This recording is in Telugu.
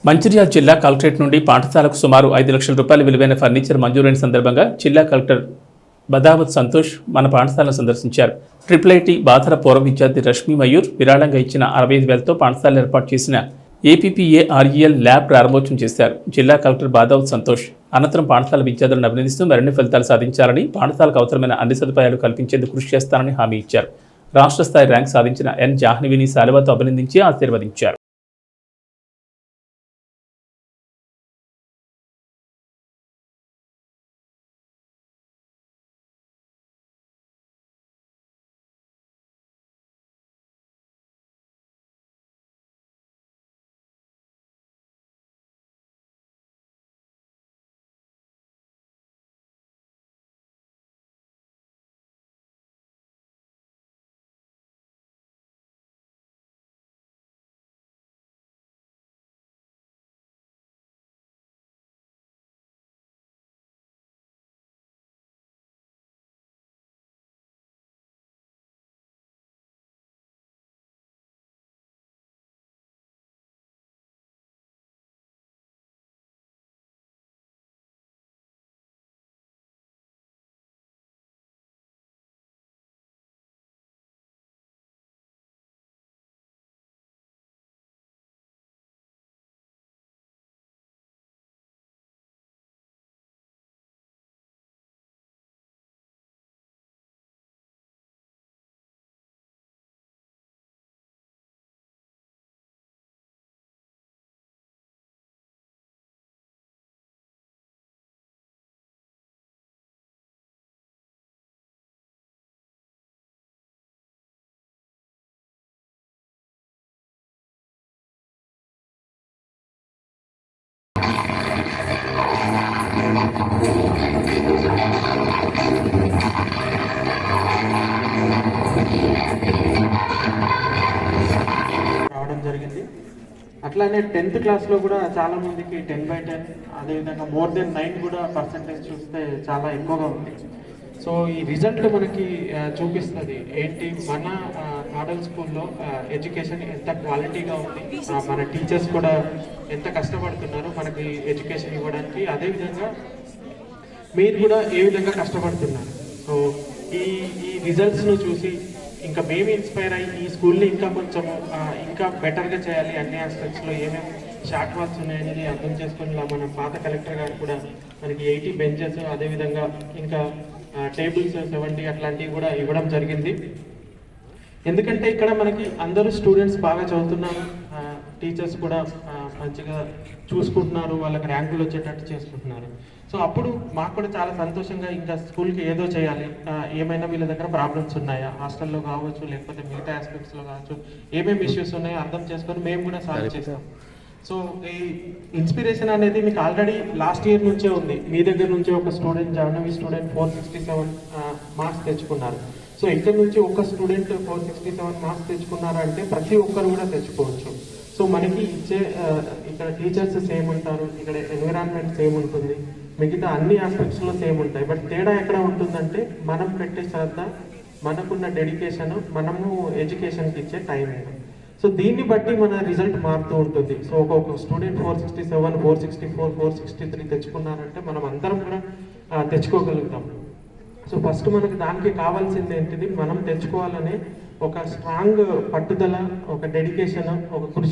మంచిర్యాల జిల్లా కలెక్టరేట్ నుండి పాఠశాలకు సుమారు 5 లక్షల రూపాయల విలువైన ఫర్నిచర్ మంజూరైన సందర్భంగా జిల్లా కలెక్టర్ బదావత్ సంతోష్ మన పాఠశాలను సందర్శించారు. IIIT బాధర పూర్వ విద్యార్థి రష్మి మయూర్ విరాళంగా ఇచ్చిన 65,000తో పాఠశాల ఏర్పాటు చేసిన APPAREL ల్యాబ్ ప్రారంభోత్సవం చేశారు. జిల్లా కలెక్టర్ బదావత్ సంతోష్ అనంతరం పాఠశాల విద్యార్థులను అభినందిస్తూ మరిన్ని ఫలితాలు సాధించాలని, పాఠశాలకు అవసరమైన అన్ని సదుపాయాలు కల్పించేందుకు కృషి చేస్తానని హామీ ఇచ్చారు. రాష్ట్ర స్థాయి ర్యాంక్ సాధించిన ఎన్ జాహ్నవిని శాలువాతో అభినందించి ఆశీర్వదించారు. రావడం జరిగింది. అట్లానే 10th క్లాస్లో కూడా చాలా మందికి 10/10, అదేవిధంగా మోర్ దెన్ 9 కూడా పర్సంటేజ్ చూస్తే చాలా ఎక్కువగా ఉంది. సో ఈ రిజల్ట్ మనకి చూపిస్తుంది ఏంటి, మన మోడల్ స్కూల్లో ఎడ్యుకేషన్ ఎంత క్వాలిటీగా ఉంది, మన టీచర్స్ కూడా ఎంత కష్టపడుతున్నారు మనకి ఎడ్యుకేషన్ ఇవ్వడానికి, అదేవిధంగా మీరు కూడా ఏ విధంగా కష్టపడుతున్నారు. సో ఈ రిజల్ట్స్ను చూసి ఇంకా మేము ఇన్స్పైర్ అయ్యి ఈ స్కూల్ని ఇంకా కొంచెము ఇంకా బెటర్గా చేయాలి, అన్ని ఆస్పెక్ట్స్లో ఏమేమి షార్ట్ వర్క్స్ ఉన్నాయనేది అర్థం చేసుకుని మన పాత కలెక్టర్ గారు కూడా మనకి 80 బెంచెస్, అదేవిధంగా ఇంకా టేబుల్స్ 70 అట్లాంటివి కూడా ఇవ్వడం జరిగింది. ఎందుకంటే ఇక్కడ మనకి అందరూ స్టూడెంట్స్ బాగా చదువుతున్నారు, టీచర్స్ కూడా మంచిగా చూసుకుంటున్నారు, వాళ్ళకి ర్యాంకులు వచ్చేటట్టు చేసుకుంటున్నారు. సో అప్పుడు మాకు కూడా చాలా సంతోషంగా ఇంకా స్కూల్కి ఏదో చేయాలి, ఏమైనా వీళ్ళ దగ్గర ప్రాబ్లమ్స్ ఉన్నాయా, హాస్టల్లో కావచ్చు లేకపోతే మిగతా ఆస్పెక్ట్స్లో కావచ్చు, ఏమేమి ఇష్యూస్ ఉన్నాయో అర్థం చేసుకొని మేము కూడా సాల్వ్ చేస్తాం. సో ఈ ఇన్స్పిరేషన్ అనేది మీకు ఆల్రెడీ లాస్ట్ ఇయర్ నుంచే ఉంది. మీ దగ్గర నుంచి ఒక స్టూడెంట్, జాహ్నవి స్టూడెంట్ 467 మార్క్స్ తెచ్చుకున్నారు. సో ఇక్కడ నుంచి ఒక స్టూడెంట్ 467 మార్క్స్ తెచ్చుకున్నారంటే ప్రతి ఒక్కరు కూడా తెచ్చుకోవచ్చు. సో మనకి ఇచ్చే ఇక్కడ టీచర్స్ సేమ్ ఉంటారు, ఇక్కడ ఎన్విరాన్మెంట్ సేమ్ ఉంటుంది, మిగతా అన్ని ఆస్పెక్ట్స్లో సేమ్ ఉంటాయి. బట్ తేడా ఎక్కడ ఉంటుందంటే మనం పెట్టే శ్రద్ధ, మనకున్న డెడికేషన్, మనము ఎడ్యుకేషన్కి ఇచ్చే టైమింగ్. సో దీన్ని బట్టి మన రిజల్ట్ మారుతూ ఉంటుంది. సో ఒక్కొక్క స్టూడెంట్ 467, 464, 463 తెచ్చుకున్నారంటే మనం అందరం కూడా తెచ్చుకోగలుగుతాం. సో ఫస్ట్ మనకి దానికి కావాల్సింది ఏంటిది, మనం తెచ్చుకోవాలనే ఒక స్ట్రాంగ్ పట్టుదల, ఒక డెడికేషన్, ఒక కృషి